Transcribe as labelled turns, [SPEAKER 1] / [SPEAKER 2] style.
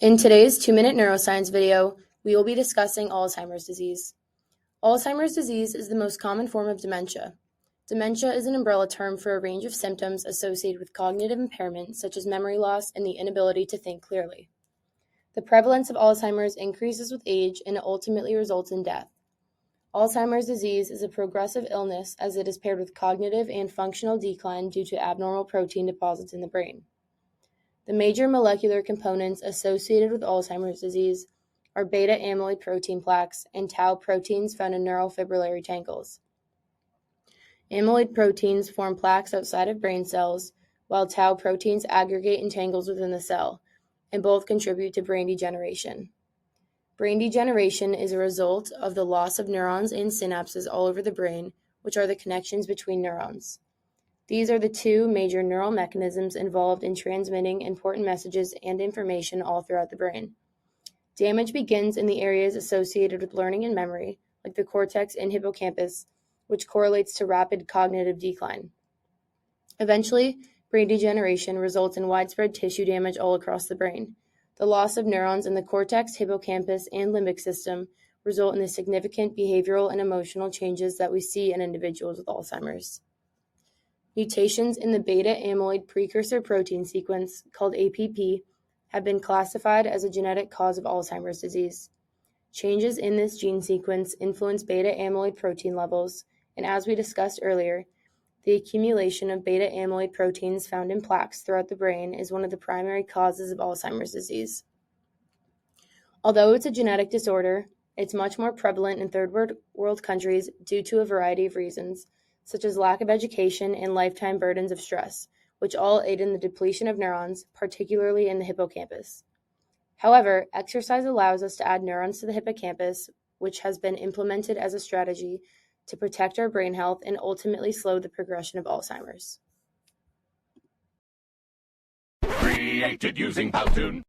[SPEAKER 1] In today's 2-minute neuroscience video, we will be discussing Alzheimer's disease. Alzheimer's disease is the most common form of dementia. Dementia is an umbrella term for a range of symptoms associated with cognitive impairment, such as memory loss and the inability to think clearly. The prevalence of Alzheimer's increases with age and ultimately results in death. Alzheimer's disease is a progressive illness as it is paired with cognitive and functional decline due to abnormal protein deposits in the brain. The major molecular components associated with Alzheimer's disease are beta amyloid protein plaques and tau proteins found in neural fibrillary tangles. Amyloid proteins form plaques outside of brain cells, while tau proteins aggregate in tangles within the cell, and both contribute to brain degeneration. Brain degeneration is a result of the loss of neurons and synapses all over the brain, which are the connections between neurons. These are the two major neural mechanisms involved in transmitting important messages and information all throughout the brain. Damage begins in the areas associated with learning and memory, like the cortex and hippocampus, which correlates to rapid cognitive decline. Eventually, brain degeneration results in widespread tissue damage all across the brain. The loss of neurons in the cortex, hippocampus, and limbic system result in the significant behavioral and emotional changes that we see in individuals with Alzheimer's. Mutations in the beta amyloid precursor protein sequence, called APP, have been classified as a genetic cause of Alzheimer's disease. Changes in this gene sequence influence beta amyloid protein levels, and as we discussed earlier, the accumulation of beta amyloid proteins found in plaques throughout the brain is one of the primary causes of Alzheimer's disease. Although it's a genetic disorder, it's much more prevalent in third world countries due to a variety of reasons, such as lack of education and lifetime burdens of stress, which all aid in the depletion of neurons, particularly in the hippocampus. However, exercise allows us to add neurons to the hippocampus, which has been implemented as a strategy to protect our brain health and ultimately slow the progression of Alzheimer's.
[SPEAKER 2] Created using Powtoon.